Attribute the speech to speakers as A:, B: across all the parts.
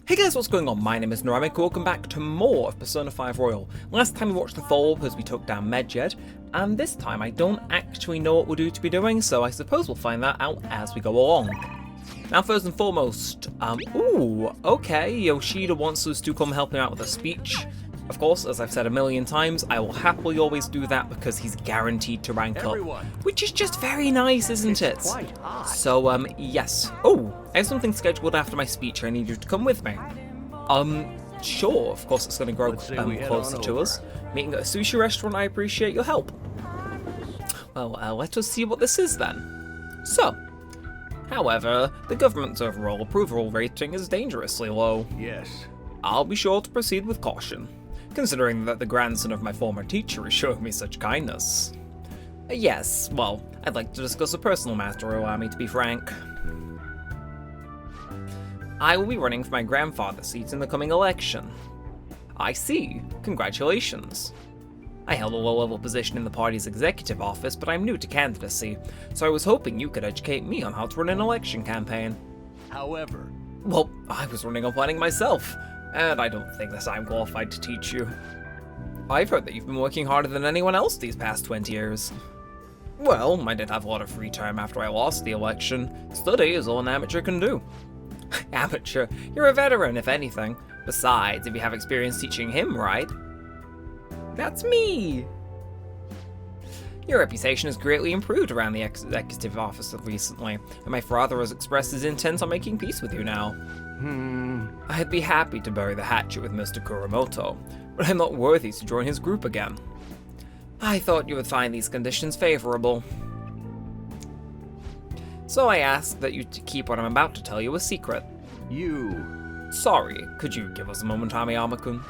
A: Hey guys, what's going on? My name is Neremik. Welcome back to more of Persona 5 Royal. Last time we watched the fall as we took down Medjed, and this time I don't actually know what we're due to be doing, so I suppose we'll find that out as we go along. Now first and foremost, okay, Yoshida wants us to come help him out with a speech. Of course, as I've said a million times, I will happily always do that because he's guaranteed to rank up. Which is just very nice, isn't it? So, yes. Oh, I have something scheduled after my speech. I need you to come with me. Sure. Of course, it's going to grow closer to us. Meeting at a sushi restaurant, I appreciate your help. Well, let us see what this is then. So, however, the government's overall approval rating is dangerously low.
B: Yes.
A: I'll be sure to proceed with caution, considering that the grandson of my former teacher is showing me such kindness. Yes, well, I'd like to discuss a personal matter, allow me to be frank. I will be running for my grandfather's seat in the coming election. I see. Congratulations. I held a low-level position in the party's executive office, but I'm new to candidacy, so I was hoping you could educate me on how to run an election campaign.
B: However...
A: Well, I was running on planning myself, and I don't think that I'm qualified to teach you. I've heard that you've been working harder than anyone else these past 20 years. Well, I did have a lot of free time after I lost the election. Study is all an amateur can do. Amateur? You're a veteran, if anything. Besides, if you have experience teaching him, right? That's me! Your reputation has greatly improved around the executive office recently, and my father has expressed his intent on making peace with you now. I'd be happy to bury the hatchet with Mr. Kuramoto, but I'm not worthy to join his group again. I thought you would find these conditions favorable. So I ask that you keep what I'm about to tell you a secret. Sorry, could you give us a moment, Amiyama-kun?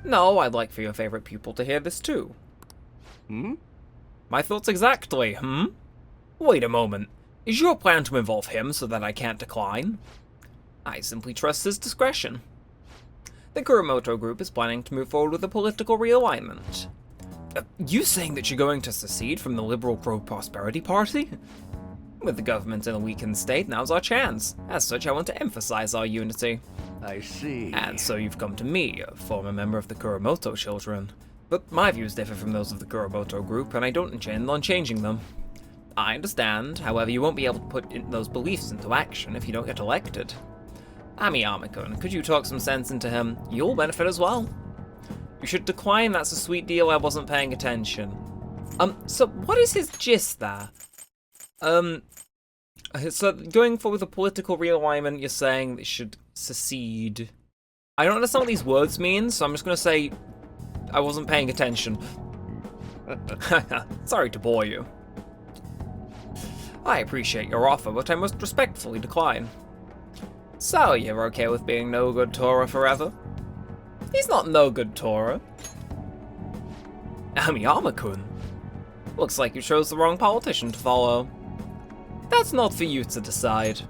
A: No, I'd like for your favorite pupil to hear this too. My thoughts exactly, Wait a moment. Is your plan to involve him so that I can't decline? I simply trust his discretion. The Kuramoto group is planning to move forward with a political realignment. You saying that you're going to secede from the Liberal Pro-Prosperity Party? With the government in a weakened state, now's our chance. As such, I want to emphasize our unity.
B: I see.
A: And so you've come to me, a former member of the Kuramoto children. But my views differ from those of the Kuramoto group, and I don't intend on changing them. I understand, however, you won't be able to put those beliefs into action if you don't get elected. Amiyama-kun, could you talk some sense into him? You'll benefit as well. You should decline, that's a sweet deal, I wasn't paying attention. So what is his gist there? So going forward with a political realignment, you're saying they should secede. I don't understand what these words mean, so I'm just gonna say I wasn't paying attention. Sorry to bore you. I appreciate your offer, but I must respectfully decline. So, you're okay with being no good Tora forever? He's not no good Tora. Amiyama-kun. Looks like you chose the wrong politician to follow. That's not for you to decide.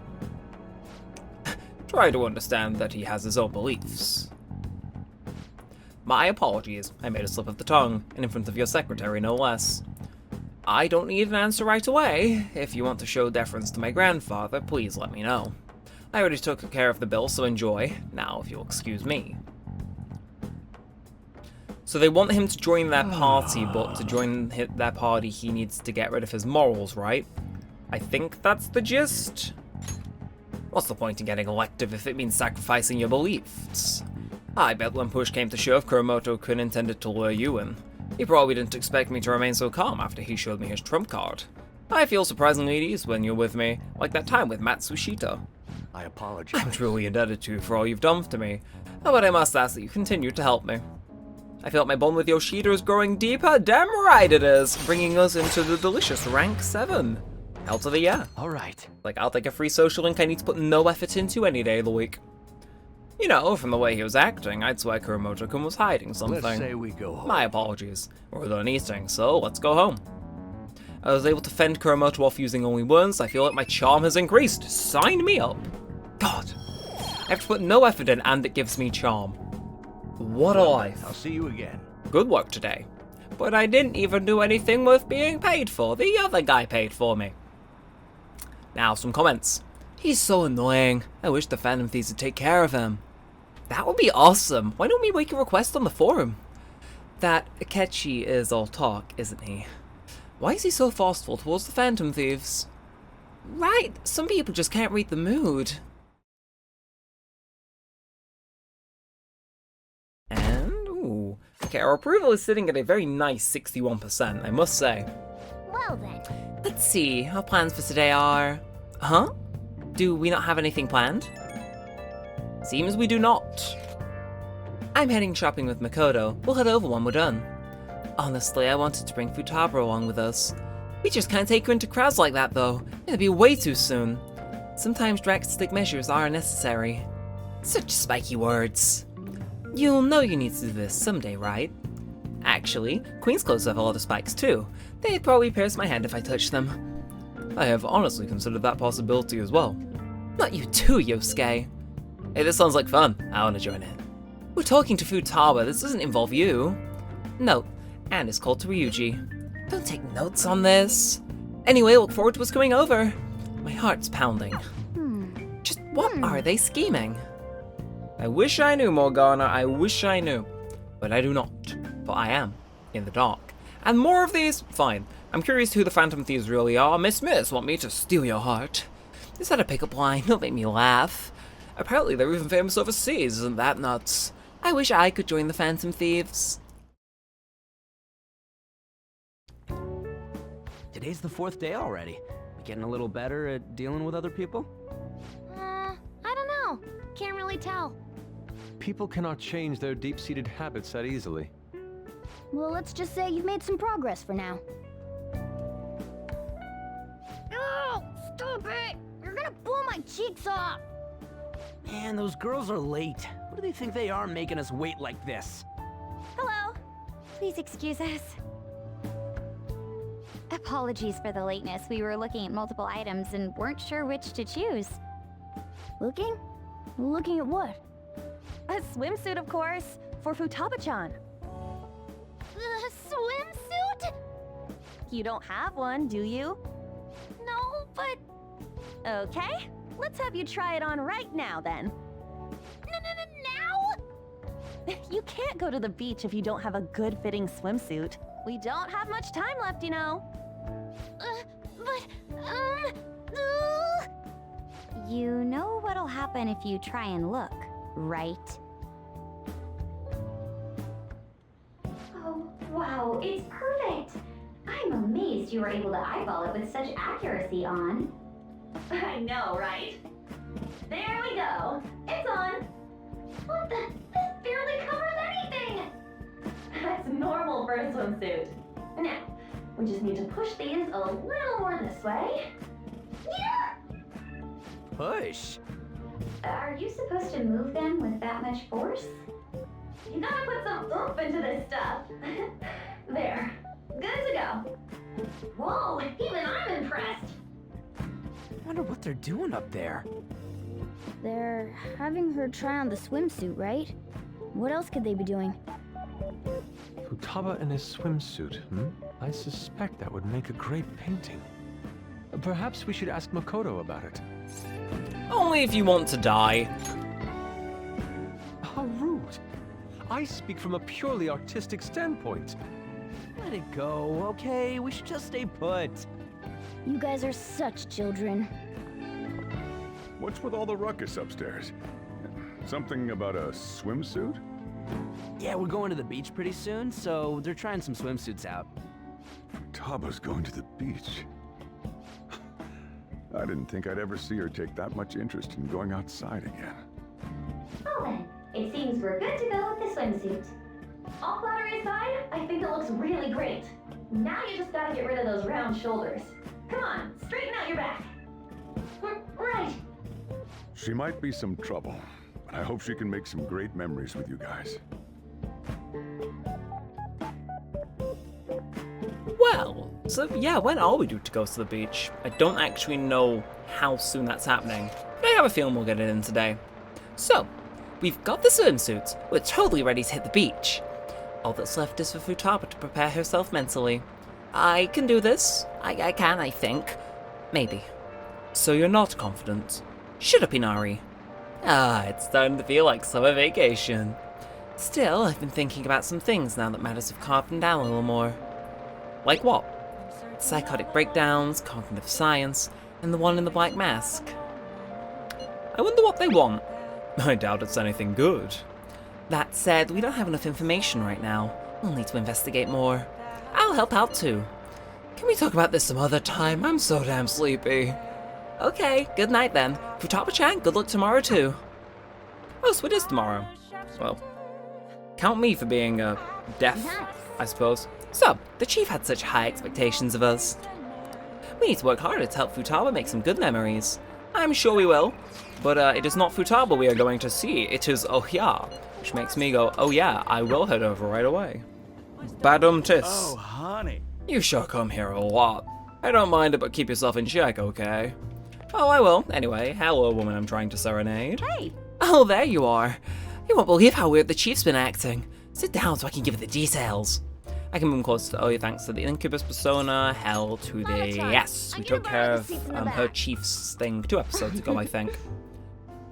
A: Try to understand that he has his own beliefs. My apologies, I made a slip of the tongue, and in front of your secretary, no less. I don't need an answer right away. If you want to show deference to my grandfather, please let me know. I already took care of the bill, so enjoy. Now, if you'll excuse me. So they want him to join their party, but to join their party, he needs to get rid of his morals, right? I think that's the gist. What's the point in getting elected if it means sacrificing your beliefs? I bet when push came to shove, Kuramoto-kun intended to lure you in. He probably didn't expect me to remain so calm after he showed me his trump card. I feel surprisingly at ease when you're with me, like that time with Matsushita.
B: I apologize.
A: I'm truly indebted to you for all you've done to me, but I must ask that you continue to help me. I feel like my bond with Yoshida is growing deeper. Damn right it is! Bringing us into the delicious rank 7. Hell to the yeah.
B: Alright.
A: Like, I'll take a free social link I need to put no effort into any day of the week. You know, from the way he was acting, I'd swear Kuramoto-kun was hiding something.
B: Let's say we go home.
A: My apologies. We're done eating, so let's go home. I was able to fend Kuramoto off using only words. I feel like my charm has increased. Sign me up. God. I have to put no effort in and it gives me charm. What a life.
B: I'll see you again.
A: Good work today. But I didn't even do anything worth being paid for. The other guy paid for me. Now, some comments. He's so annoying. I wish the Phantom Thieves would take care of him. That would be awesome. Why don't we make a request on the forum? That Akechi is all talk, isn't he? Why is he so forceful towards the Phantom Thieves? Right, some people just can't read the mood. And, ooh. Okay, our approval is sitting at a very nice 61%, I must say.
C: Well then.
A: Let's see, our plans for today are... Huh? Do we not have anything planned? Seems we do not. I'm heading shopping with Makoto. We'll head over when we're done. Honestly, I wanted to bring Futaba along with us. We just can't take her into crowds like that, though. It'll be way too soon. Sometimes drastic measures are necessary. Such spiky words. You'll know you need to do this someday, right? Actually, Queen's clothes have a lot of spikes too. They'd probably pierce my hand if I touched them. I have honestly considered that possibility as well. Not you too, Yosuke. Hey, this sounds like fun. I want to join in. We're talking to Futaba. This doesn't involve you. Note, Anne is called to Ryuji. Don't take notes on this. Anyway, look forward to us coming over. My heart's pounding. Just what are they scheming? I wish I knew, Morgana. I wish I knew. But I do not. For I am in the dark. And more of these? Fine. I'm curious who the Phantom Thieves really are. Miss, want me to steal your heart? Is that a pickup line? Don't make me laugh. Apparently they're even famous overseas. Isn't that nuts? I wish I could join the Phantom Thieves.
D: Today's the 4th day already. We getting a little better at dealing with other people?
C: I don't know. Can't really tell.
E: People cannot change their deep-seated habits that easily.
C: Well, let's just say you've made some progress for now. Oh, stop it! You're gonna blow my cheeks off!
D: Man, those girls are late. What do they think they are making us wait like this?
C: Hello. Please excuse us. Apologies for the lateness. We were looking at multiple items and weren't sure which to choose. Looking? Looking at what?
F: A swimsuit, of course, for Futaba-chan.
C: The swimsuit?
F: You don't have one, do you?
C: No, but...
F: Okay, let's have you try it on right now, then.
C: Now?
F: You can't go to the beach if you don't have a good-fitting swimsuit. We don't have much time left, you know.
C: You know what'll happen if you try and look, right?
G: Oh, wow, it's perfect! I'm amazed you were able to eyeball it with such accuracy on. I know, right? There we go. It's on. What the? This barely covers anything! That's normal for a swimsuit. Now, we just need to push these a little more this way. Yeah!
D: Push?
G: Are you supposed to move them with that much force? You gotta put some oomph into this stuff. There. Good to go. Whoa, even I'm impressed.
D: Wonder what they're doing up there.
C: They're having her try on the swimsuit, right? What else could they be doing?
E: Futaba in his swimsuit, I suspect that would make a great painting. Perhaps we should ask Makoto about it.
A: Only if you want to die.
E: How rude. I speak from a purely artistic standpoint.
D: Let it go, okay? We should just stay put.
C: You guys are such children.
H: What's with all the ruckus upstairs? Something about a swimsuit?
D: Yeah, we're going to the beach pretty soon, so they're trying some swimsuits out.
H: Taba's going to the beach. I didn't think I'd ever see her take that much interest in going outside again.
G: Well then, it seems we're good to go with the swimsuit. All flattery aside, I think it looks really great. Now you just gotta get rid of those round shoulders. Come on, straighten out your back. Right.
H: She might be some trouble, but I hope she can make some great memories with you guys.
A: Well, so yeah, when are we due to go to the beach? I don't actually know how soon that's happening, but I have a feeling we'll get it in today. So, we've got the swimsuits, we're totally ready to hit the beach. All that's left is for Futaba to prepare herself mentally. I can do this. I can, I think. Maybe. So you're not confident? Shut up, Inari. Ah, it's starting to feel like summer vacation. Still, I've been thinking about some things now that matters have calmed down a little more. Like what? Psychotic breakdowns, cognitive science, and the one in the black mask. I wonder what they want. I doubt it's anything good. That said, we don't have enough information right now. We'll need to investigate more. I'll help out too. Can we talk about this some other time? I'm so damn sleepy. Okay, good night then. Futaba-chan, good luck tomorrow too. Oh, so it is tomorrow. Well, count me for being, deaf, I suppose. So, the chief had such high expectations of us. We need to work harder to help Futaba make some good memories. I'm sure we will. But it is not Futaba we are going to see, it is Ohya. Which makes me go, oh yeah, I will head over right away. Badum tis.
B: Oh, honey.
A: You sure come here a lot. I don't mind it, but keep yourself in check, okay? Oh, I will. Anyway, hello, woman I'm trying to serenade.
F: Hey!
A: Oh, there you are. You won't believe how weird the chief's been acting. Sit down so I can give you the details. I can move closer to Oya thanks to the incubus persona, hell to the... Yes, we took care of her chief's thing 2 episodes ago, I think.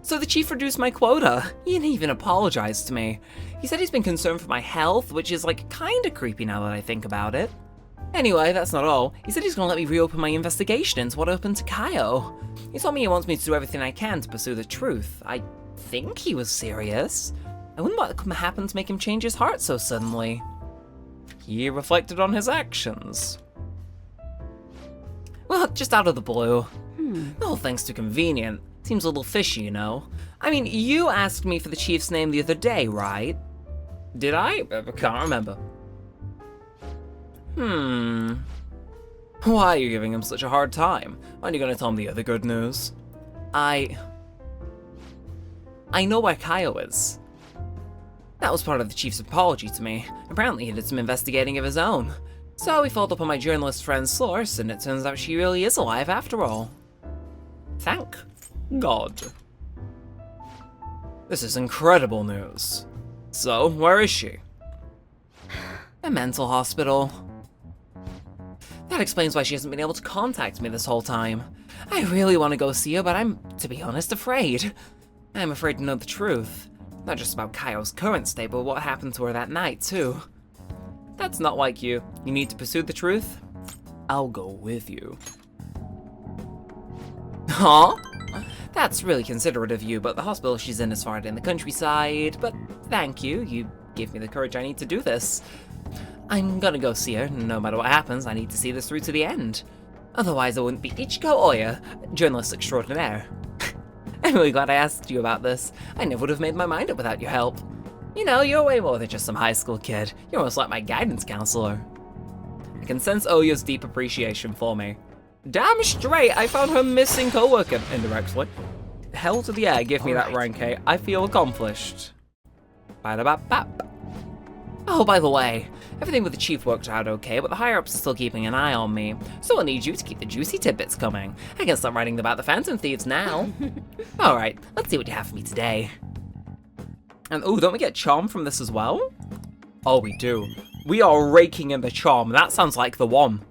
A: So the chief reduced my quota. He didn't even apologize to me. He said he's been concerned for my health, which is like kinda creepy now that I think about it. Anyway, that's not all. He said he's gonna let me reopen my investigation into what happened to Kaio. He told me he wants me to do everything I can to pursue the truth. I think he was serious. I wonder what could happen to make him change his heart so suddenly. He reflected on his actions. Well, just out of the blue. The whole thing's too convenient. Seems a little fishy, you know? I mean, you asked me for the chief's name the other day, right? Did I? I can't remember. Why are you giving him such a hard time? Aren't you gonna tell him the other good news? I know where Kaio is. That was part of the chief's apology to me. Apparently he did some investigating of his own. So we followed up on my journalist friend's source, and it turns out she really is alive after all. Thank God. This is incredible news. So, where is she? A mental hospital. That explains why she hasn't been able to contact me this whole time. I really want to go see her, but I'm, to be honest, afraid. I'm afraid to know the truth. Not just about Kaio's current state, but what happened to her that night, too. That's not like you. You need to pursue the truth? I'll go with you. Huh? That's really considerate of you, but the hospital she's in is far out in the countryside. But thank you. You gave me the courage I need to do this. I'm gonna go see her. No matter what happens, I need to see this through to the end. Otherwise, I wouldn't be Ichiko Oya, journalist extraordinaire. I'm really glad I asked you about this. I never would have made my mind up without your help. You know, you're way more than just some high school kid. You're almost like my guidance counselor. I can sense Oya's deep appreciation for me. Damn straight, I found her missing co-worker indirectly. Hell to the air, give me that rank A. I feel accomplished. Ba-da-ba-bap. Oh, by the way, everything with the chief worked out okay, but the higher-ups are still keeping an eye on me. So I'll need you to keep the juicy tidbits coming. I can start writing about the Phantom Thieves now. Alright, let's see what you have for me today. And oh, don't we get charm from this as well? Oh, we do. We are raking in the charm. That sounds like the one.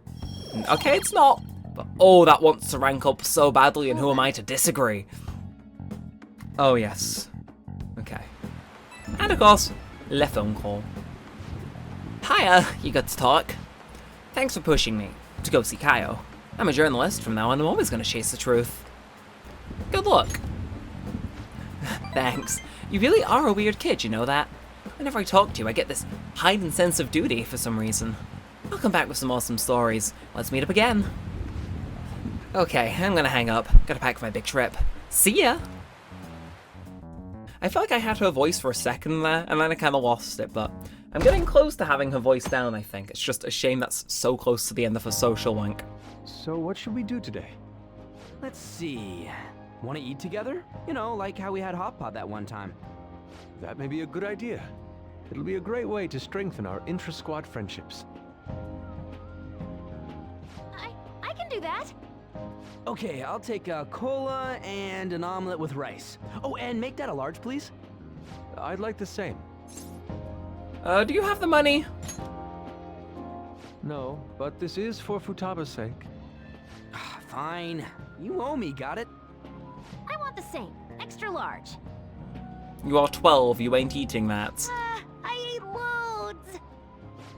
A: Okay, it's not. But oh, that wants to rank up so badly, and who am I to disagree? Oh, yes. Okay. And of course, le phone call. Hiya, you got to talk. Thanks for pushing me to go see Kaio. I'm a journalist from now on. I'm always going to chase the truth. Good luck. Thanks. You really are a weird kid, you know that? Whenever I talk to you, I get this heightened sense of duty for some reason. I'll come back with some awesome stories. Let's meet up again. Okay, I'm gonna hang up. Gotta pack for my big trip. See ya! I felt like I had her voice for a second there, and then I kinda lost it, but I'm getting close to having her voice down, I think. It's just a shame that's so close to the end of her social link.
E: So what should we do today?
D: Let's see. Want to eat together? You know, like how we had hot pot that one time.
E: That may be a good idea. It'll be a great way to strengthen our intra-squad friendships.
C: I can do that.
D: Okay, I'll take a cola and an omelet with rice. Oh, and make that a large, please.
E: I'd like the same.
A: Do you have the money?
E: No, but this is for Futaba's sake.
D: Fine. You owe me, got it?
C: I want the same. Extra large.
A: You are 12, you ain't eating that.
F: I ate loads.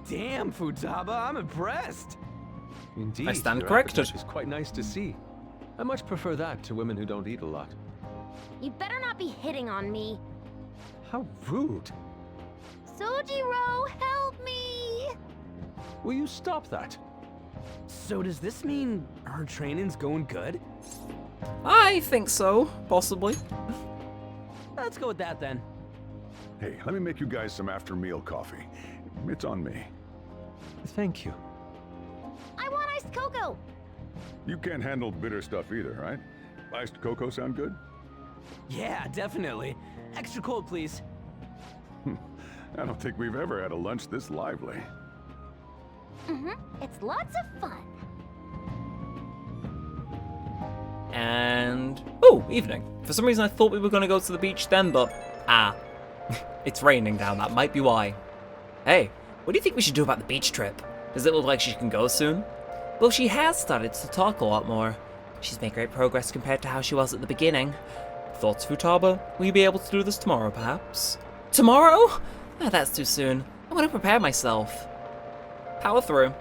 D: Damn, Futaba, I'm impressed.
E: Indeed,
A: I stand
E: your
A: corrected.
E: appetite is quite nice to see. I much prefer that to women who don't eat a lot.
F: You better not be hitting on me.
E: How rude.
F: Sojiro, help me!
E: Will you stop that?
D: So does this mean her training's going good?
A: I think so, possibly.
D: Let's go with that then.
H: Hey, let me make you guys some after-meal coffee. It's on me.
E: Thank you.
F: I want iced cocoa.
H: You can't handle bitter stuff either, right? Iced cocoa sound good?
D: Yeah, definitely. Extra cold, please.
H: I don't think we've ever had a lunch this lively.
F: It's lots of fun.
A: And... oh, evening. For some reason I thought we were going to go to the beach then, but... it's raining down, that might be why. Hey, what do you think we should do about the beach trip? Does it look like she can go soon? Well, she has started to talk a lot more. She's made great progress compared to how she was at the beginning. Thoughts, Futaba? Will you be able to do this tomorrow, perhaps? Tomorrow? That's too soon. I want to prepare myself. Power through.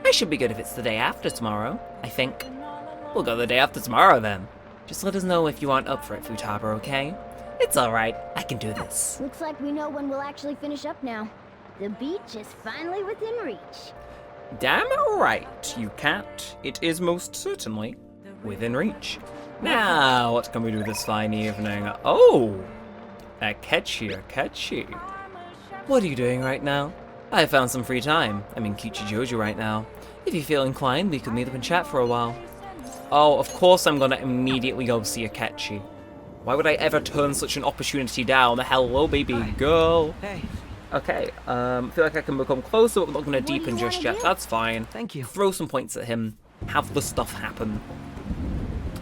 A: I should be good if it's the day after tomorrow, I think. We'll go the day after tomorrow then. Just let us know if you aren't up for it, Futaba, okay? It's alright, I can do this.
C: Looks like we know when we'll actually finish up now. The beach is finally within reach.
A: Damn right, you cat. It is most certainly within reach. Now, what can we do this fine evening? Oh! Akechi. What are you doing right now? I have found some free time. I'm in Kichi Jojo right now. If you feel inclined, we could meet up and chat for a while. Oh, of course I'm gonna immediately go see Akechi. Why would I ever turn such an opportunity down? Hello, baby girl.
D: Hey,
A: Okay, feel like I can become closer, but we're not gonna
C: do you
A: deepen just
C: wanna
A: yet.
C: do?
A: That's fine.
D: thank you.
A: Throw some points at him. Have the stuff happen.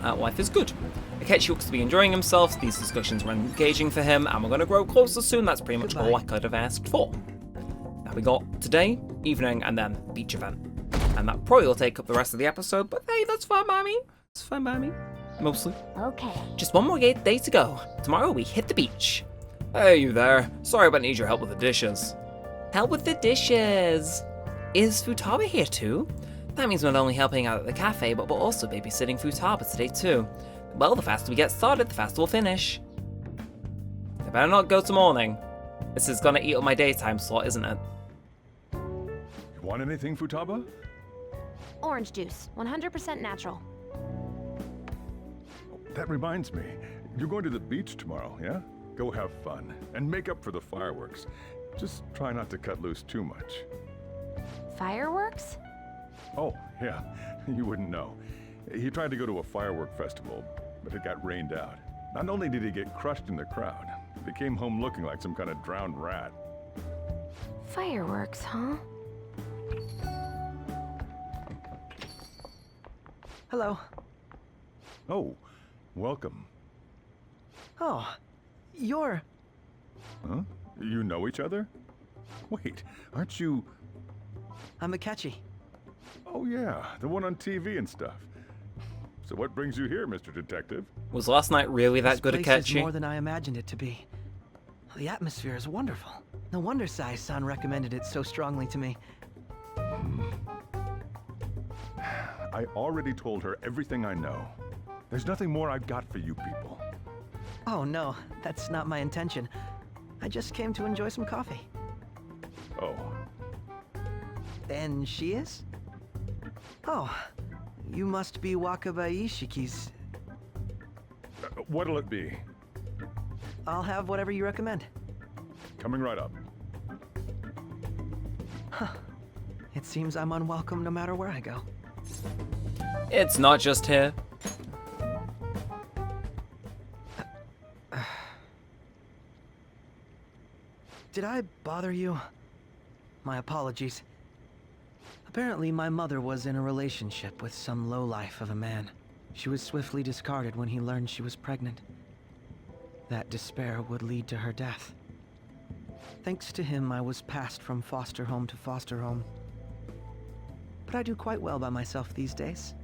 A: Life is good. Akechi looks to be enjoying himself. These discussions were engaging for him, and we're going to grow closer soon. That's pretty much all I could have asked for. Now we got today, evening, and then beach event. And that probably will take up the rest of the episode, but hey, that's fine by me. It's fine by me. Mostly.
C: Okay.
A: Just one more day to go. Tomorrow we hit the beach. Hey, you there. Sorry, but I need your help with the dishes. Help with the dishes. Is Futaba here too? That means we're not only helping out at the cafe, but we're also babysitting Futaba today too. Well, the faster we get started, the faster we'll finish. I better not go to morning. This is gonna eat up my daytime slot, isn't it?
H: You want anything, Futaba?
F: Orange juice, 100% natural.
H: That reminds me. You're going to the beach tomorrow, yeah? Go have fun. And make up for the fireworks. Just try not to cut loose too much.
F: Fireworks?
H: Oh, yeah. You wouldn't know. He tried to go to a firework festival, but it got rained out. Not only did he get crushed in the crowd, but he came home looking like some kind of drowned rat.
F: Fireworks, huh?
D: Hello.
H: Oh, welcome.
D: Oh, you're...
H: Huh? You know each other? Wait, aren't you...
D: I'm Akechi.
H: Oh yeah, the one on TV and stuff. So what brings you here, Mr. Detective?
A: Was last night really that
D: This
A: good at
D: place is
A: catchy?
D: more than I imagined it to be. The atmosphere is wonderful. No wonder Sai-san recommended it so strongly to me.
H: I already told her everything I know. There's nothing more I've got for you people.
D: Oh no, that's not my intention. I just came to enjoy some coffee.
H: Oh,
D: And she is? Oh, you must be Wakaba Ishiki's.
H: what'll it be?
D: I'll have whatever you recommend.
H: Coming right up.
D: It seems I'm unwelcome no matter where I go.
A: It's not just here.
D: Did I bother you? My apologies. Apparently, my mother was in a relationship with some lowlife of a man. She was swiftly discarded when he learned she was pregnant. That despair would lead to her death. Thanks to him, I was passed from foster home to foster home. But I do quite well by myself these days.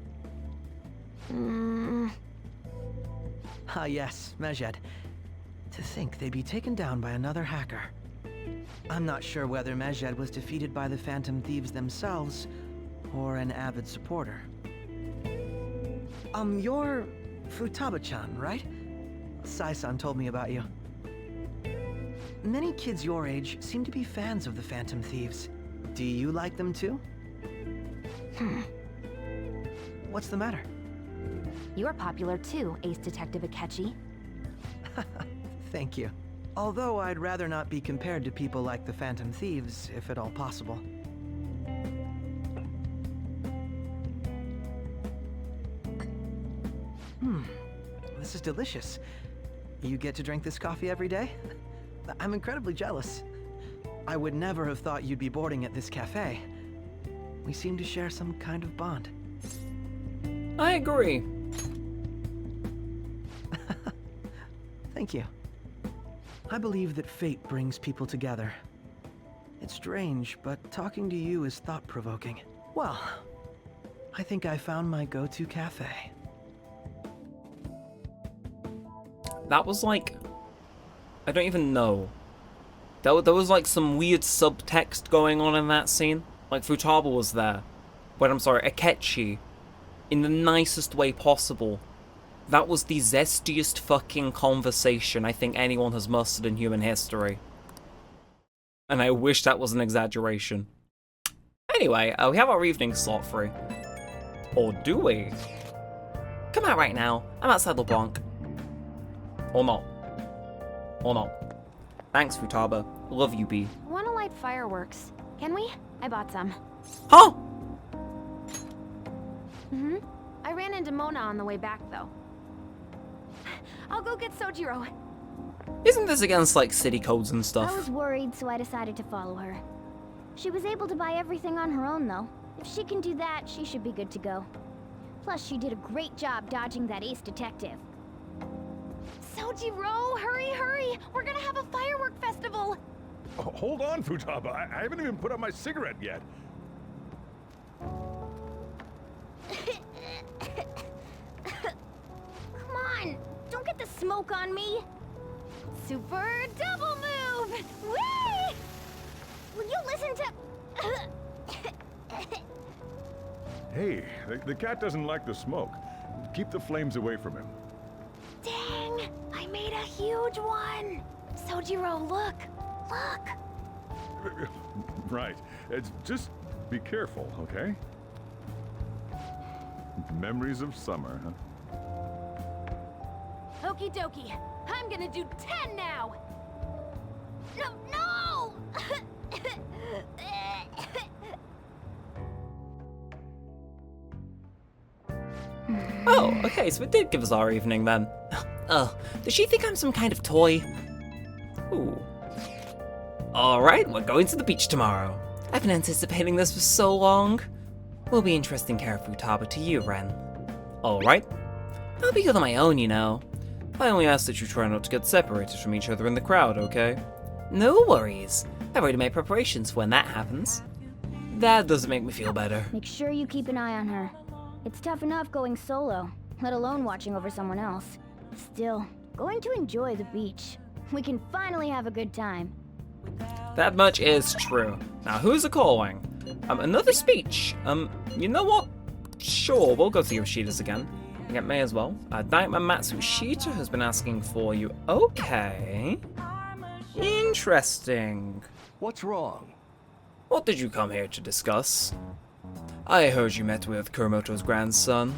D: Ah yes, Mejed. To think they'd be taken down by another hacker. I'm not sure whether Mejed was defeated by the Phantom Thieves themselves, or an avid supporter. You're Futaba-chan, right? Sai-san told me about you. Many kids your age seem to be fans of the Phantom Thieves. Do you like them too? What's the matter?
F: You're popular too, Ace Detective Akechi.
D: Thank you. Although I'd rather not be compared to people like the Phantom Thieves, if at all possible. This is delicious. You get to drink this coffee every day? I'm incredibly jealous. I would never have thought you'd be boarding at this cafe. We seem to share some kind of bond.
A: I agree.
D: Thank you. I believe that fate brings people together. It's strange, but talking to you is thought-provoking. Well, I think I found my go-to cafe.
A: That was like... I don't even know. There was like some weird subtext going on in that scene. Like Futaba was there. But I'm sorry, Akechi. In the nicest way possible. That was the zestiest fucking conversation I think anyone has mustered in human history. And I wish that was an exaggeration. Anyway, we have our evening slot free. Or do we? Come out right now. I'm outside LeBlanc. Or not. Or not. Thanks, Futaba. Love you, B.
C: Wanna light fireworks? Can we? I bought some.
A: Huh?
C: I ran into Mona on the way back, though. I'll go get Sojiro.
A: Isn't this against, like, city codes and
C: I
A: stuff?
C: was worried, so I decided to follow her. She was able to buy everything on her own, though. If she can do that, she should be good to go. Plus, she did a great job dodging that ace detective. Sojiro, hurry, hurry! We're gonna have a firework festival!
H: Oh, hold on, Futaba. I haven't even put out my cigarette yet.
C: Come on! Don't get the smoke on me! Super double move! Whee! Will you listen to...
H: Hey, the cat doesn't like the smoke. Keep the flames away from him.
C: Dang! I made a huge one! Sojiro, look! Look!
H: Right. Just be careful, okay? Memories of summer, huh?
C: Okie dokie. I'm gonna do 10 now! No!
A: Oh, okay, so it did give us our evening then. Oh, does she think I'm some kind of toy? Ooh. Alright, we're going to the beach tomorrow. I've been anticipating this for so long. Will be interesting care of Futaba to you, Ren. Alright. I'll be good on my own, you know. I only ask that you try not to get separated from each other in the crowd, okay? No worries. I've already made preparations for when that happens. That doesn't make me feel better.
C: Make sure you keep an eye on her. It's tough enough going solo, let alone watching over someone else. Still, going to enjoy the beach. We can finally have a good time.
A: That much is true. Now, who's calling? Another speech. You know what? Sure, we'll go to Yoshida's again. I may as well. Nightmare Matsushita has been asking for you. Okay. Interesting.
B: What's wrong?
A: What did you come here to discuss? I heard you met with Kuromoto's grandson.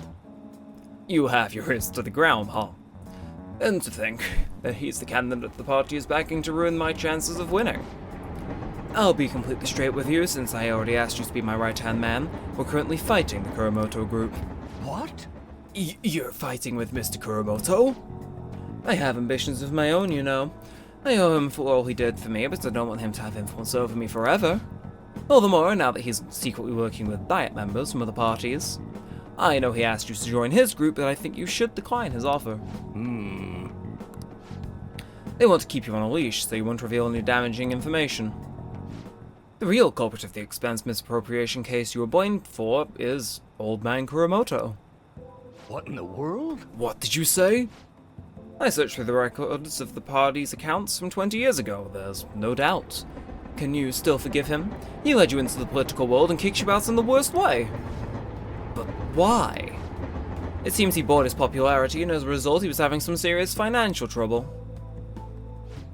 A: You have your ears to the ground, huh? And to think that he's the candidate the party is backing to ruin my chances of winning. I'll be completely straight with you, since I already asked you to be my right-hand man. We're currently fighting the Kuromoto group.
B: What?
A: You're fighting with Mr. Kuromoto? I have ambitions of my own, you know. I owe him for all he did for me, but I don't want him to have influence over me forever. All the more now that he's secretly working with Diet members from other parties. I know he asked you to join his group, but I think you should decline his offer. They want to keep you on a leash, so you won't reveal any damaging information. The real culprit of the expense misappropriation case you were blamed for is Old Man Kuromoto.
B: What in the world?
A: What did you say? I searched through the records of the party's accounts from 20 years ago, there's no doubt. Can you still forgive him? He led you into the political world and kicked you out in the worst way. But why? It seems he bought his popularity, and as a result he was having some serious financial trouble.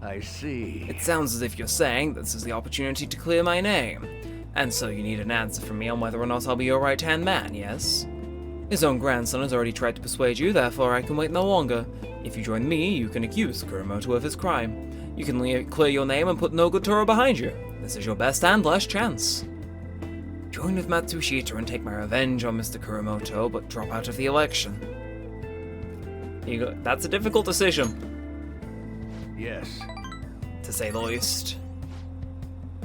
B: I see.
A: It sounds as if you're saying this is the opportunity to clear my name. And so you need an answer from me on whether or not I'll be your right-hand man, yes? His own grandson has already tried to persuade you, therefore I can wait no longer. If you join me, you can accuse Kuromoto of his crime. You can clear your name and put no good Toro behind you. This is your best and last chance. Join with Matsushita and take my revenge on Mr. Kuromoto, but drop out of the election. That's a difficult decision,
B: Yes.
A: to say the least.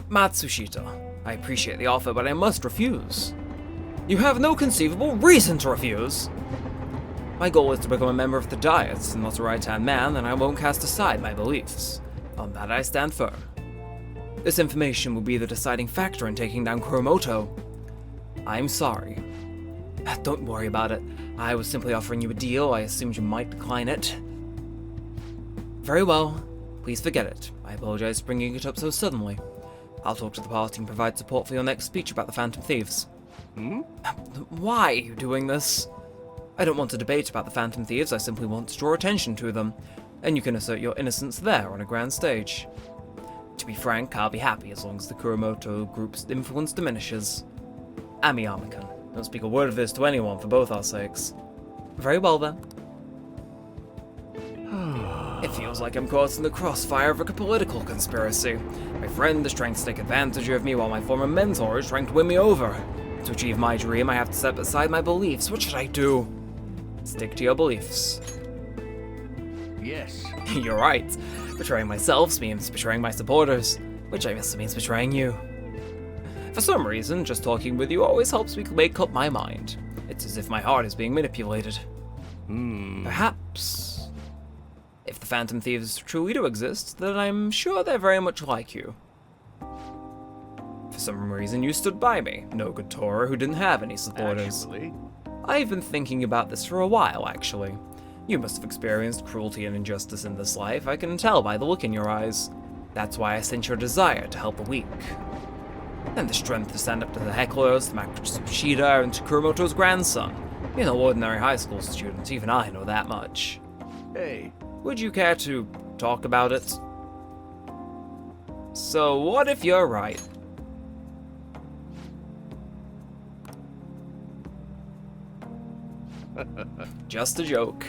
A: Matsushita, I appreciate the offer, but I must refuse. You have no conceivable reason to refuse. My goal is to become a member of the Diet, and not a right-hand man, and I won't cast aside my beliefs. On that I stand firm. This information will be the deciding factor in taking down Kuromoto. I'm sorry. Don't worry about it. I was simply offering you a deal. I assumed you might decline it. Very well. Please forget it. I apologize for bringing it up so suddenly. I'll talk to the party and provide support for your next speech about the Phantom Thieves. Why are you doing this? I don't want to debate about the Phantom Thieves, I simply want to draw attention to them, and you can assert your innocence there on a grand stage. To be frank, I'll be happy as long as the Kuromoto group's influence diminishes. Ami-Amikan, don't speak a word of this to anyone for both our sakes. Very well then. It feels like I'm caught in the crossfire of a political conspiracy. My friend is trying to take advantage of me while my former mentor is trying to win me over. To achieve my dream, I have to set aside my beliefs. What should I do? Stick to your beliefs.
B: Yes.
A: You're right. Betraying myself means betraying my supporters, which I guess means betraying you. For some reason, just talking with you always helps me make up my mind. It's as if my heart is being manipulated. Perhaps. If the Phantom Thieves truly do exist, then I'm sure they're very much like you. For some reason, you stood by me, no good Toro who didn't have any supporters.
B: Actually,
A: I've been thinking about this for a while, actually. You must have experienced cruelty and injustice in this life, I can tell by the look in your eyes. That's why I sense your desire to help the weak. And the strength to stand up to the hecklers, to Matsushita, and to Kuromoto's grandson. You're no ordinary high school student, even I know that much.
B: hey,
A: Would you care to talk about it? So what if you're right? Just a joke.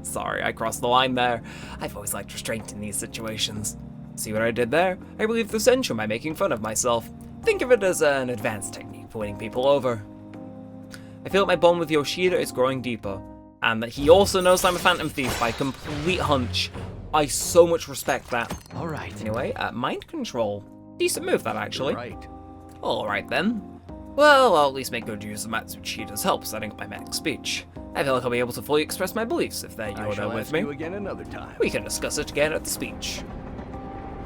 A: Sorry, I crossed the line there. I've always liked restraint in these situations. See what I did there? I relieved the tension by making fun of myself. Think of it as an advanced technique for winning people over. I feel like my bond with Yoshida is growing deeper, and that he also knows I'm a Phantom Thief by complete hunch. I so much respect that.
B: all right.
A: Anyway, mind control. Decent move that, actually.
B: Right.
A: Alright then. Well, I'll at least make good use of Matsushita's help setting up my next speech. I feel like I'll be able to fully express my beliefs if they're
B: I
A: you
B: shall
A: with
B: ask
A: me.
B: you again another time.
A: We can discuss it again at the speech.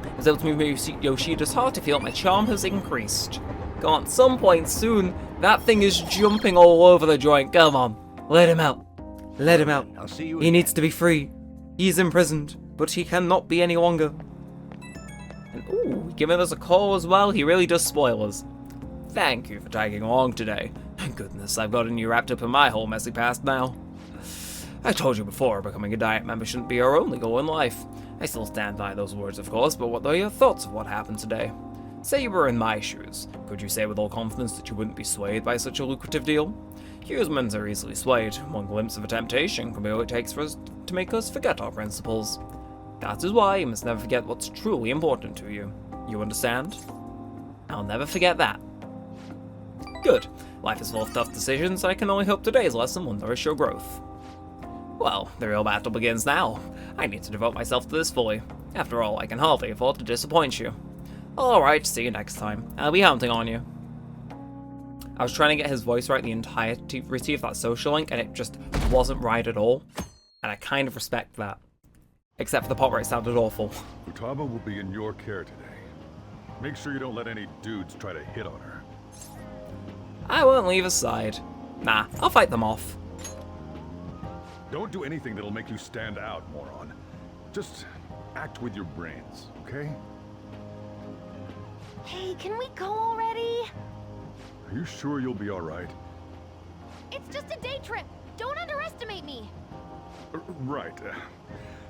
A: I was able to move Yoshida's heart, I feel like my charm has increased. Go on, some point soon, that thing is jumping all over the joint. Come on, let him out. Let him out.
B: I'll see you
A: He needs to be free. He's imprisoned, but he cannot be any longer. And ooh, giving us a call as well, he really does spoil us. Thank you for tagging along today. Goodness, I've gotten you wrapped up in my whole messy past now. I told you before, becoming a Diet member shouldn't be our only goal in life. I still stand by those words, of course, but what are your thoughts of what happened today? Say you were in my shoes. Could you say with all confidence that you wouldn't be swayed by such a lucrative deal? Humans are easily swayed. One glimpse of a temptation can be all it takes for us to make us forget our principles. That is why you must never forget what's truly important to you. You understand? I'll never forget that. Good. Life is full of tough decisions, I can only hope today's lesson will nourish your growth. Well, the real battle begins now. I need to devote myself to this fully. After all, I can hardly afford to disappoint you. Alright, see you next time. I'll be hunting on you. I was trying to get his voice right the entirety of that social link, and it just wasn't right at all. And I kind of respect that. Except for the part where it sounded awful.
H: Futaba will be in your care today. Make sure you don't let any dudes try to hit on her.
A: I won't leave his side. Nah, I'll fight them off.
H: Don't do anything that'll make you stand out, moron. Just act with your brains, okay?
C: Hey, can we go already?
H: Are you sure you'll be all right?
C: It's just a day trip. Don't underestimate me.
H: Right.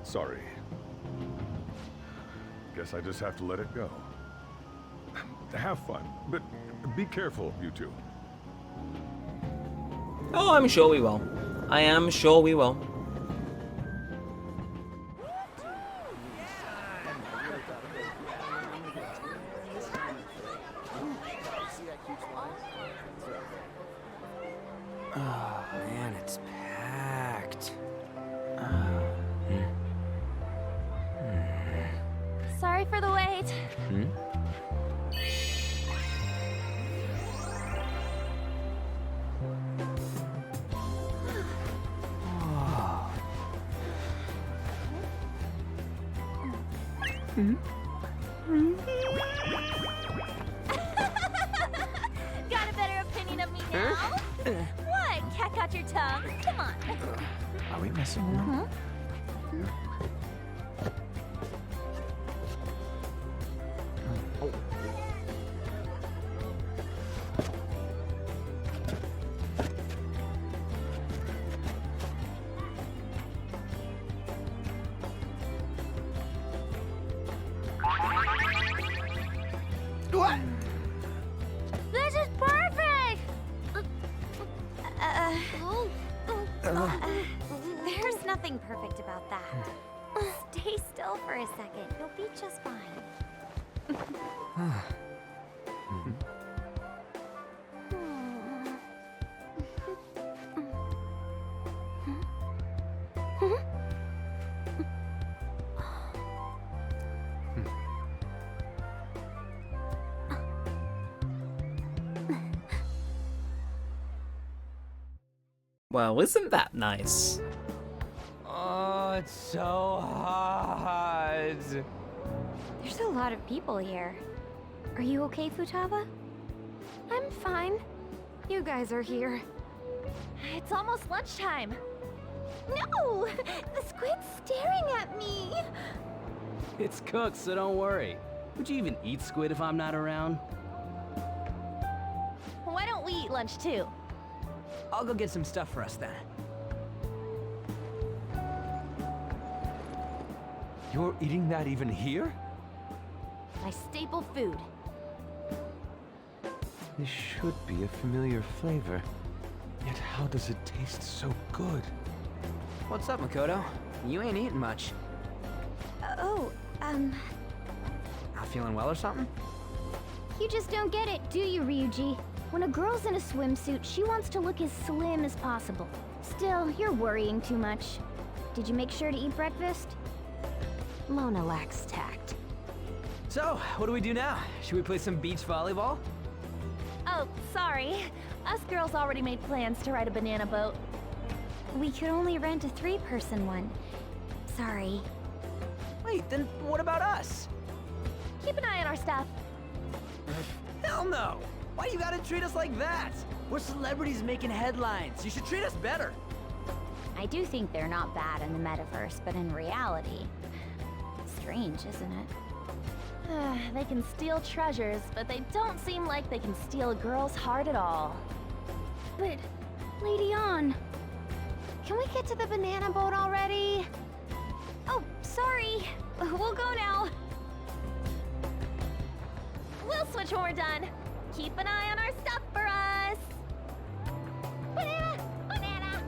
H: Sorry. Guess I just have to let it go. Have fun, but be careful, you two.
A: Oh, I'm sure we will. I am sure we will.
D: Oh, man, it's packed.
C: Sorry for the wait. Got a better opinion of me now? What? Cat got your tongue? Come on.
E: Are we messing around?
D: What?
C: This is perfect! There's nothing perfect about that. Stay still for a second. You'll be just fine.
A: Well, isn't that nice?
D: Oh, it's so hot.
C: There's a lot of people here. Are you okay, Futaba? I'm fine. You guys are here. It's almost lunchtime. No! The squid's staring at me!
I: It's cooked, so don't worry. Would you even eat squid if I'm not around?
F: Why don't we eat lunch too?
I: I'll go get some stuff for us then.
E: You're eating that even here?
F: My staple food.
E: This should be a familiar flavor. Yet how does it taste so good?
D: What's up, Makoto? You ain't eating much. Not feeling well or something?
C: You just don't get it, do you, Ryuji? When a girl's in a swimsuit, she wants to look as slim as possible. Still, you're worrying too much. Did you make sure to eat breakfast?
F: Mona lacks tact.
I: So, what do we do now? Should we play some beach volleyball?
F: Oh, sorry. Us girls already made plans to ride a banana boat.
C: We could only rent a 3-person one. Sorry.
I: Wait, then what about us?
F: Keep an eye on our stuff.
I: Hell no! Why you gotta treat us like that? We're celebrities making headlines. You should treat us better.
C: I do think they're not bad in the metaverse, but in reality... Strange, isn't it?
F: They can steal treasures, but they don't seem like they can steal a girl's heart at all.
C: But, Lady On... Can we get to the banana boat already? Oh, sorry. We'll go now.
F: We'll switch when we're done. Keep an eye on our stuff for us.
C: Banana! Banana!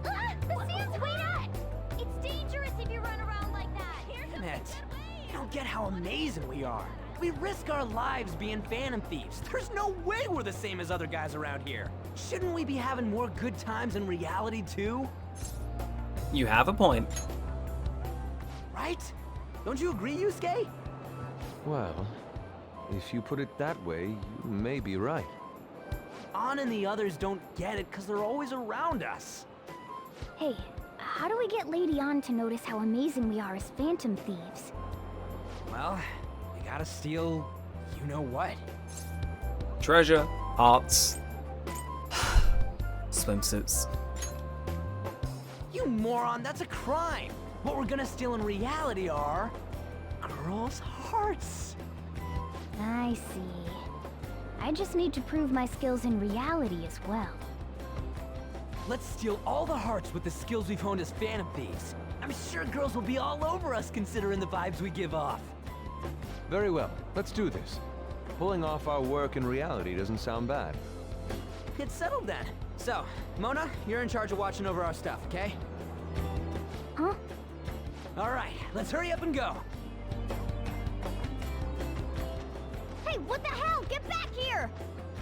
C: Ah, the sand's way up! It's dangerous if you run around like that. Here comes
I: Damn it.
C: the wave.
I: You don't get how amazing we are. We risk our lives being phantom thieves. There's no way we're the same as other guys around here. Shouldn't we be having more good times in reality too?
A: You have a point.
I: Right? Don't you agree, Yusuke?
E: Well, if you put it that way, you may be right.
I: On and the others don't get it because they're always around us.
C: Hey, how do we get Lady On to notice how amazing we are as phantom thieves?
I: Well, you gotta steal you know what.
A: Treasure, arts, swimsuits.
I: You You moron, that's a crime. What we're gonna steal in reality are girls' hearts.
C: I see. I just need to prove my skills in reality as well.
I: Let's steal all the hearts with the skills we've honed as Phantom Thieves. I'm sure girls will be all over us considering the vibes we give off.
E: Very well, let's do this. Pulling off our work in reality doesn't sound bad.
I: It's settled then. So, Mona, you're in charge of watching over our stuff, okay?
C: Huh?
I: Alright, let's hurry up and go.
C: Hey, what the hell? Get back here!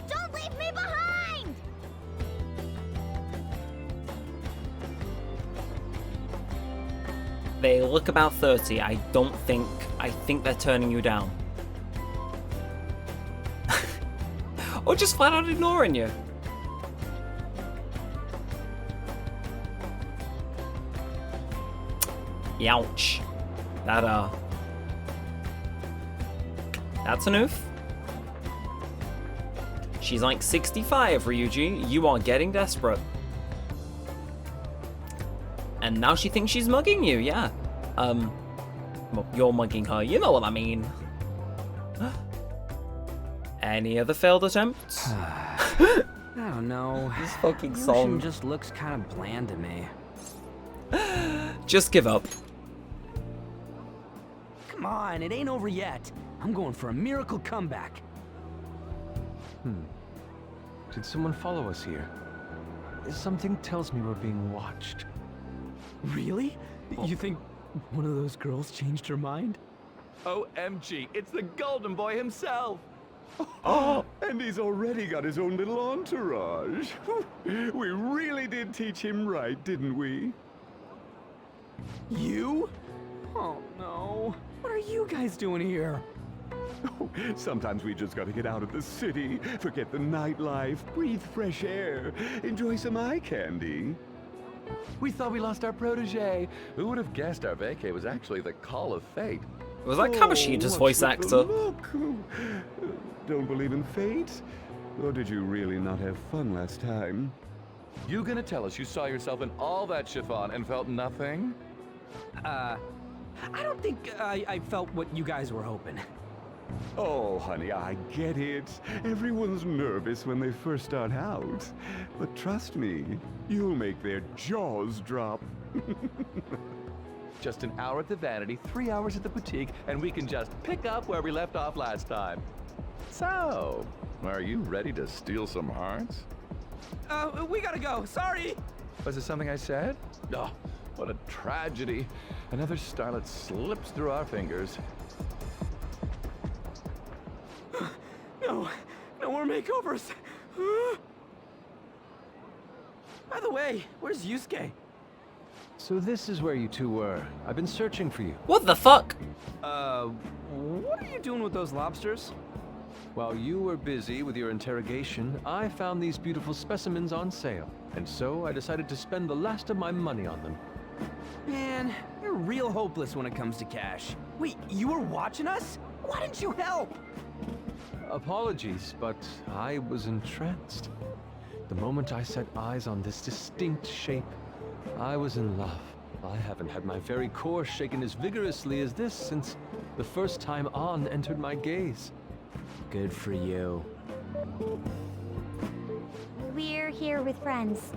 C: Don't leave me behind!
A: They look about 30. I think they're turning you down. Or just flat out ignoring you. Youch. That's an oof. She's like 65, Ryuji. You are getting desperate. And now she thinks she's mugging you, yeah. Well, you're mugging her, you know what I mean. Any other failed attempts?
I: I don't know.
A: This fucking
I: The
A: song.
I: ocean just looks kind of bland to me.
A: Just give up.
I: Come on, it ain't over yet. I'm going for a miracle comeback.
E: Did someone follow us here? Something tells me we're being watched.
I: Really? You think one of those girls changed her mind?
B: OMG, it's the Golden Boy himself! Oh, and he's already got his own little entourage. We really did teach him right, didn't we?
I: You? Oh no. What are you guys doing here?
B: Sometimes we just gotta get out of the city, forget the nightlife, breathe fresh air, enjoy some eye candy.
J: We thought we lost our protege. Who would have guessed our vacay was actually the call of fate?
A: Was that Kamoshida's voice
B: what's with
A: actor?
B: the look? Don't believe in fate? Or did you really not have fun last time?
J: You gonna tell us you saw yourself in all that chiffon and felt nothing?
I: I don't think I felt what you guys were hoping.
B: Oh, honey, I get it. Everyone's nervous when they first start out. But trust me, you'll make their jaws drop.
J: Just an hour at the Vanity, 3 hours at the boutique, and we can just pick up where we left off last time. So, are you ready to steal some hearts?
I: We gotta go. Sorry.
J: Was it something I said? Oh, what a tragedy. Another starlet slips through our fingers.
I: No more makeovers. By the way, where's Yusuke?
E: So this is where you two were. I've been searching for you.
A: What the fuck?
I: What are you doing with those lobsters?
E: While you were busy with your interrogation, I found these beautiful specimens on sale. And so I decided to spend the last of my money on them.
I: Man, you're real hopeless when it comes to cash. Wait, you were watching us? Why didn't you help?
E: Apologies, but I was entranced. The moment I set eyes on this distinct shape, I was in love. I haven't had my very core shaken as vigorously as this since the first time On entered my gaze.
I: Good for you.
C: We're here with friends.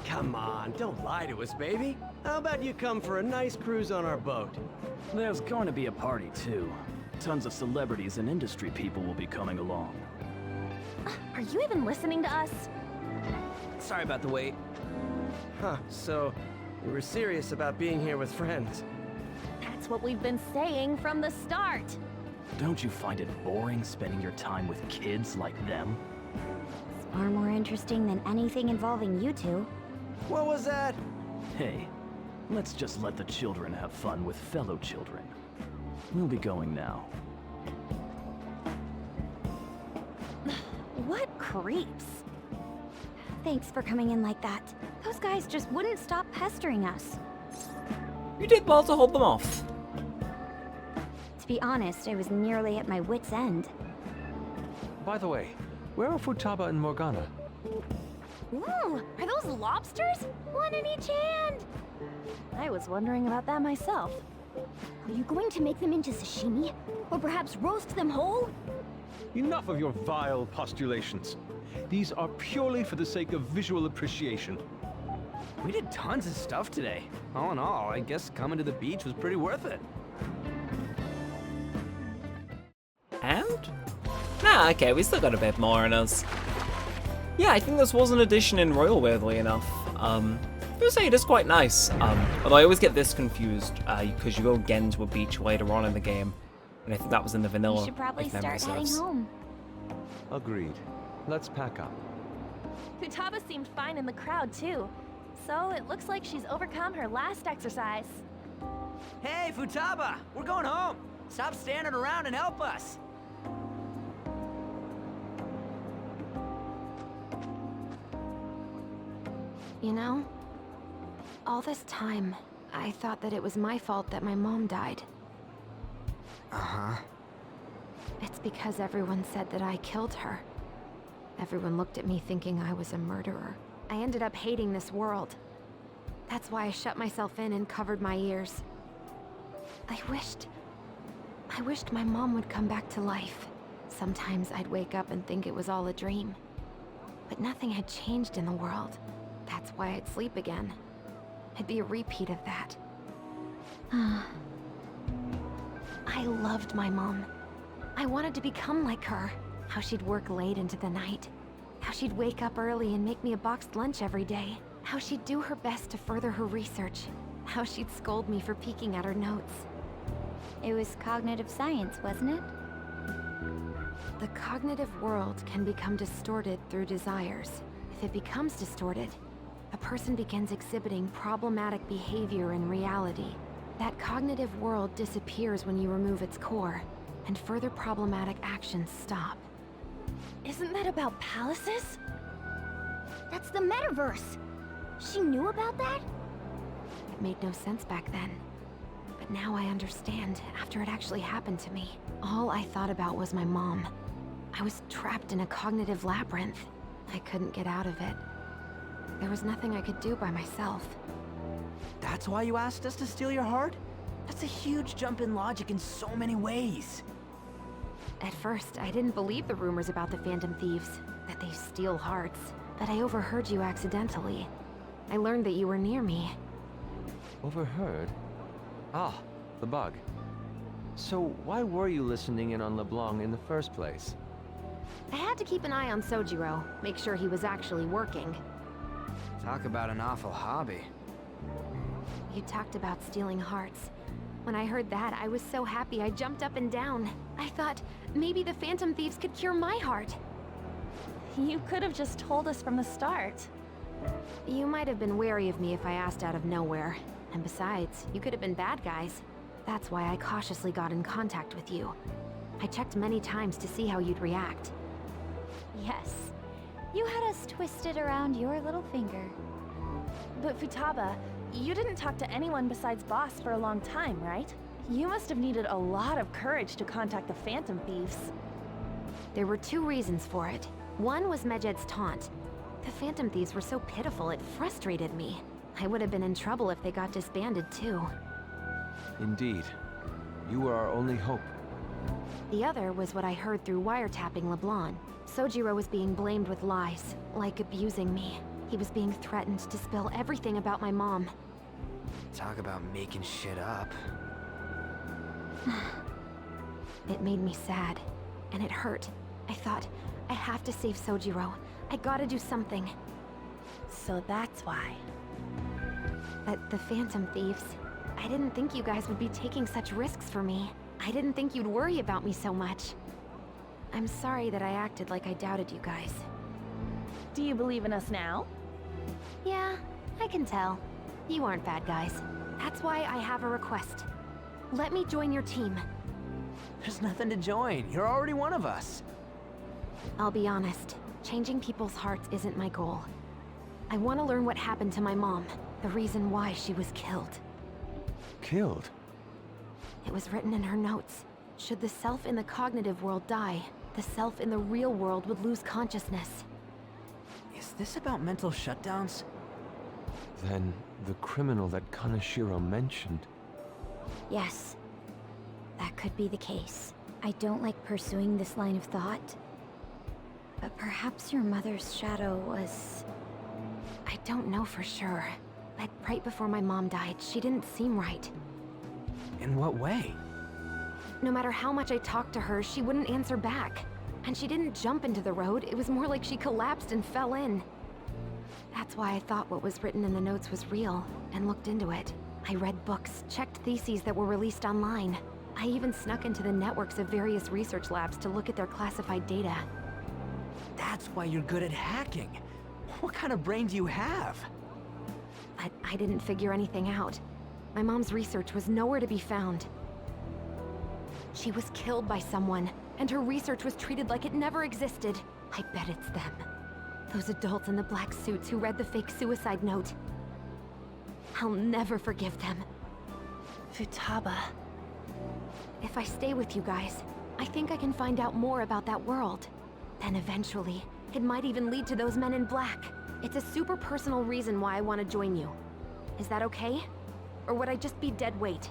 K: Come on, don't lie to us, baby. How about you come for a nice cruise on our boat?
L: There's going to be a party, too. Tons of celebrities and industry people will be coming along.
C: Are you even listening to us?
I: Sorry about the wait.
K: Huh, so you were serious about being here with friends.
F: That's what we've been saying from the start.
L: Don't you find it boring spending your time with kids like them?
C: It's far more interesting than anything involving you two.
K: What was that?
L: Hey, let's just let the children have fun with fellow children. We'll be going now.
C: What creeps. Thanks for coming in like that. Those guys just wouldn't stop pestering us.
A: You did well to hold them off.
C: To be honest, I was nearly at my wit's end.
E: By the way, where are Futaba and Morgana?
C: Ooh, are those lobsters? One in each hand.
F: I was wondering about that myself.
C: Are you going to make them into sashimi? Or perhaps roast them whole?
E: Enough of your vile postulations. These are purely for the sake of visual appreciation.
I: We did tons of stuff today. All in all, I guess coming to the beach was pretty worth it.
A: And? Nah, okay, we still got a bit more in us. Yeah, I think this was an addition in Royal, weirdly enough. I would say it is quite nice. Although I always get this confused, because you go again to a beach later on in the game. And I think that was in the vanilla.
C: You should probably
A: if memory
C: start heading
A: serves.
C: home.
E: Agreed. Let's pack up.
F: Futaba seemed fine in the crowd, too. So it looks like she's overcome her last exercise.
I: Hey, Futaba! We're going home! Stop standing around and help us!
C: You know, all this time, I thought that it was my fault that my mom died.
D: Uh-huh.
C: It's because everyone said that I killed her. Everyone looked at me thinking I was a murderer. I ended up hating this world. That's why I shut myself in and covered my ears. I wished my mom would come back to life. Sometimes I'd wake up and think it was all a dream. But nothing had changed in the world. That's why I'd sleep again. I'd be a repeat of that. I loved my mom. I wanted to become like her. How she'd work late into the night. How she'd wake up early and make me a boxed lunch every day. How she'd do her best to further her research. How she'd scold me for peeking at her notes.
G: It was cognitive science, wasn't it?
C: The cognitive world can become distorted through desires. If it becomes distorted, a person begins exhibiting problematic behavior in reality. That cognitive world disappears when you remove its core, and further problematic actions stop.
F: Isn't that about palaces?
C: That's the metaverse! She knew about that? It made no sense back then. But now I understand, after it actually happened to me. All I thought about was my mom. I was trapped in a cognitive labyrinth. I couldn't get out of it. There was nothing I could do by myself.
I: That's why you asked us to steal your heart? That's a huge jump in logic in so many ways.
C: At first, I didn't believe the rumors about the Phantom Thieves, that they steal hearts. But I overheard you accidentally. I learned that you were near me.
E: Overheard? Ah, the bug. So why were you listening in on LeBlanc in the first place?
C: I had to keep an eye on Sojiro, make sure he was actually working.
I: Talk about an awful hobby.
C: You talked about stealing hearts. When I heard that, I was so happy I jumped up and down. I thought, maybe the Phantom Thieves could cure my heart.
F: You could have just told us from the start.
C: You might have been wary of me if I asked out of nowhere. And besides, you could have been bad guys. That's why I cautiously got in contact with you. I checked many times to see how you'd react.
G: Yes. You had us twisted around your little finger.
F: But Futaba, you didn't talk to anyone besides Boss for a long time, right? You must have needed a lot of courage to contact the Phantom Thieves.
C: There were two reasons for it. One was Medjed's taunt. The Phantom Thieves were so pitiful it frustrated me. I would have been in trouble if they got disbanded too.
E: Indeed. You were our only hope.
C: The other was what I heard through wiretapping LeBlanc. Sojiro was being blamed with lies, like abusing me. He was being threatened to spill everything about my mom.
I: Talk about making shit up.
C: It made me sad, and it hurt. I thought, I have to save Sojiro. I gotta do something.
F: So that's why.
C: But the Phantom Thieves, I didn't think you guys would be taking such risks for me. I didn't think you'd worry about me so much. I'm sorry that I acted like I doubted you guys.
F: Do you believe in us now?
C: Yeah, I can tell. You aren't bad guys. That's why I have a request. Let me join your team.
I: There's nothing to join. You're already one of us.
C: I'll be honest. Changing people's hearts isn't my goal. I want to learn what happened to my mom. The reason why she was killed.
E: Killed?
C: It was written in her notes. Should the self in the cognitive world die, the self in the real world would lose consciousness.
I: Is this about mental shutdowns?
E: Then The criminal that Kaneshiro mentioned.
C: Yes, that could be the case. I don't like pursuing this line of thought, but perhaps your mother's shadow was... I don't know for sure, but right before my mom died, she didn't seem right.
I: In what way?
C: No matter how much I talked to her, she wouldn't answer back. And she didn't jump into the road, it was more like she collapsed and fell in. That's why I thought what was written in the notes was real, and looked into it. I read books, checked theses that were released online. I even snuck into the networks of various research labs to look at their classified data.
I: That's why you're good at hacking. What kind of brain do you have?
C: But I didn't figure anything out. My mom's research was nowhere to be found. She was killed by someone, and her research was treated like it never existed. I bet it's them. Those adults in the black suits who read the fake suicide note. I'll never forgive them.
F: Futaba.
C: If I stay with you guys, I think I can find out more about that world. Then eventually, it might even lead to those men in black. It's a super personal reason why I want to join you. Is that okay? Or would I just be dead weight?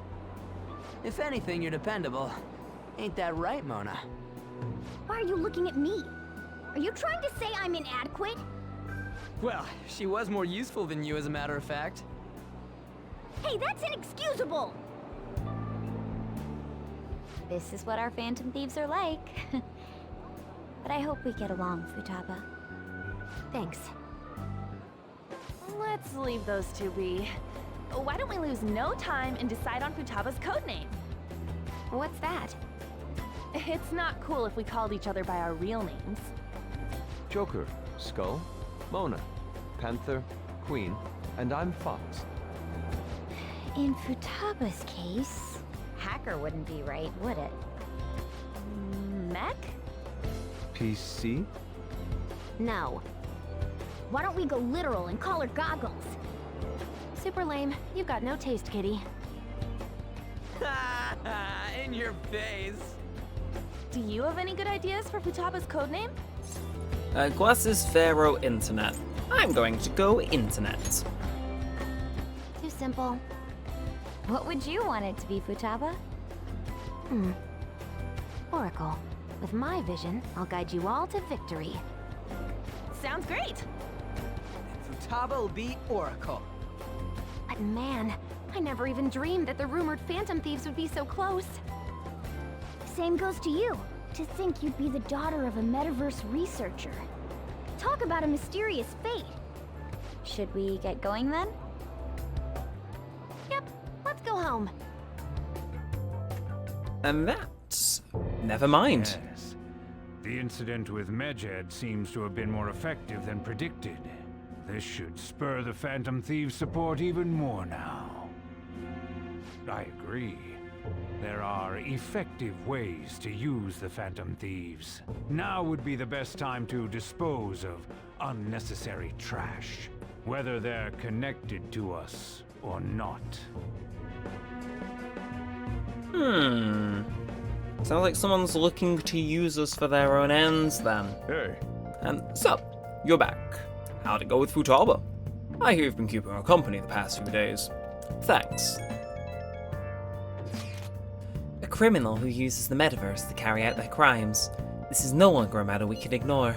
I: If anything, you're dependable. Ain't that right, Mona?
G: Why are you looking at me? Are you trying to say I'm inadequate?
I: Well, she was more useful than you, as a matter of fact.
G: Hey, that's inexcusable! This is what our Phantom Thieves are like. But I hope we get along, Futaba.
C: Thanks.
F: Let's leave those two be. Why don't we lose no time and decide on Futaba's codename?
C: What's that?
F: It's not cool if we called each other by our real names.
E: Joker, Skull, Mona, Panther, Queen, and I'm Fox.
G: In Futaba's case, hacker wouldn't be right, would it?
F: Mech?
E: PC?
C: No.
G: Why don't we go literal and call her Goggles?
C: Super lame. You've got no taste, kitty.
I: In your face.
F: Do you have any good ideas for Futaba's codename?
A: Glasses Pharaoh Internet. I'm going to go Internet.
C: Too simple.
G: What would you want it to be, Futaba?
C: Oracle. With my vision, I'll guide you all to victory.
F: Sounds great!
I: Futaba will be Oracle.
C: But man, I never even dreamed that the rumored Phantom Thieves would be so close.
G: Same goes to you. To think you'd be the daughter of a metaverse researcher. Talk about a mysterious fate. Should we get going then?
C: Yep, let's go home.
A: And that's... never mind.
M: Yes. The incident with Medjed seems to have been more effective than predicted. This should spur the Phantom Thieves' support even more now. I agree. There are effective ways to use the Phantom Thieves. Now would be the best time to dispose of unnecessary trash, whether they're connected to us or not.
A: Sounds like someone's looking to use us for their own ends then.
H: Hey.
A: And so, you're back. How'd it go with Futaba? I hear you've been keeping her company the past few days. Thanks. A criminal who uses the metaverse to carry out their crimes. This is no longer a matter we can ignore.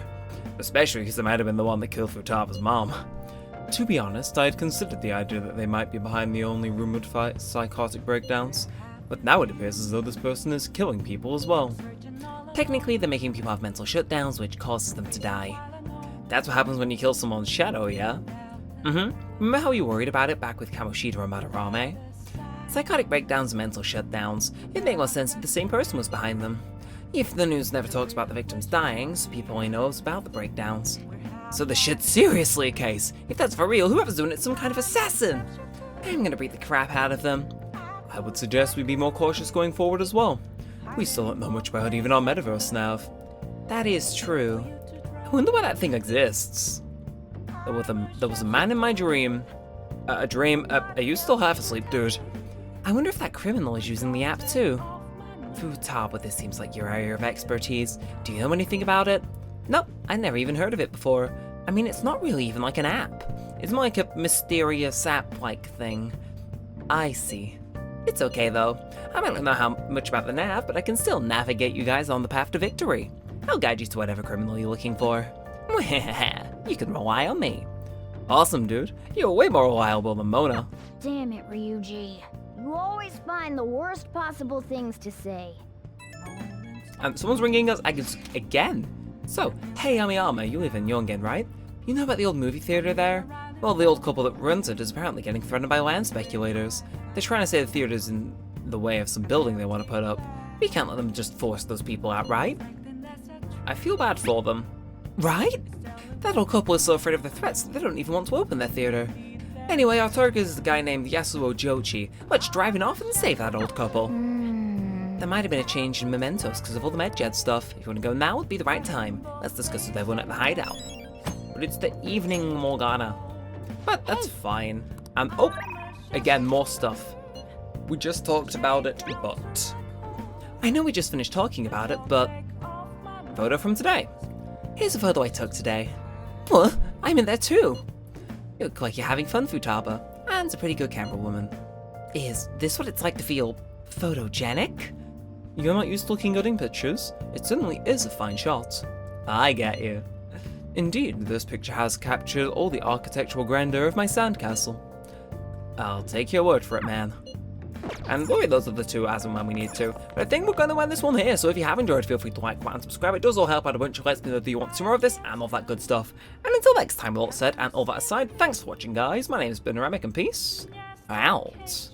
A: Especially because it might have been the one that killed Futaba's mom. To be honest, I had considered the idea that they might be behind the only rumored psychotic breakdowns, but now it appears as though this person is killing people as well. Technically, they're making people have mental shutdowns, which causes them to die. That's what happens when you kill someone's shadow, yeah? Remember how you worried about it back with Kamoshida or Madarame? Psychotic breakdowns and mental shutdowns, it makes more sense if the same person was behind them. If the news never talks about the victims dying, so people only knows about the breakdowns. So this shit's seriously a case. If that's for real, whoever's doing it's some kind of assassin. I'm gonna beat the crap out of them. I would suggest we be more cautious going forward as well. We still don't know much about even our metaverse nav. That is true. I wonder why that thing exists. There was a man in my dream. Are you still half asleep, dude? I wonder if that criminal is using the app too. Futaba, this seems like your area of expertise. Do you know anything about it? Nope, I never even heard of it before. I mean, it's not really even like an app. It's more like a mysterious app-like thing. I see. It's okay though. I might not know how much about the nav, but I can still navigate you guys on the path to victory. I'll guide you to whatever criminal you're looking for. You can rely on me. Awesome, dude. You're way more reliable than Mona.
G: Damn it, Ryuji. You always find the worst possible things to say.
A: And someone's ringing us again. So, hey Amiyama, you live in Yongen, right? You know about the old movie theater there? Well, the old couple that runs it is apparently getting threatened by land speculators. They're trying to say the theater's in the way of some building they want to put up. We can't let them just force those people out, right? I feel bad for them. Right? That old couple is so afraid of the threats that they don't even want to open their theater. Anyway, our target is the guy named Yasuo Jochi. Let's drive off and save that old couple. There might have been a change in mementos because of all the medjed stuff. If you want to go now, would be the right time. Let's discuss with everyone at the hideout. But it's the evening, Morgana. But that's fine. Oh, again, more stuff. We just talked about it, but... I know we just finished talking about it, but... Photo from today. Here's a photo I took today. What? I'm in there too. You look like you're having fun, Futaba. And a pretty good camera woman. Is this what it's like to feel photogenic? You're not used to looking good in pictures. It certainly is a fine shot. I get you. Indeed, this picture has captured all the architectural grandeur of my sandcastle. I'll take your word for it, man. And we'll read those other two as and when we need to. But I think we're going to end this one here, so if you have enjoyed, feel free to like, comment, and subscribe. It does all help out a bunch. It lets me know that you want some more of this and all that good stuff. And until next time, with all that said and all that aside, thanks for watching, guys. My name has been Neremik, and peace out.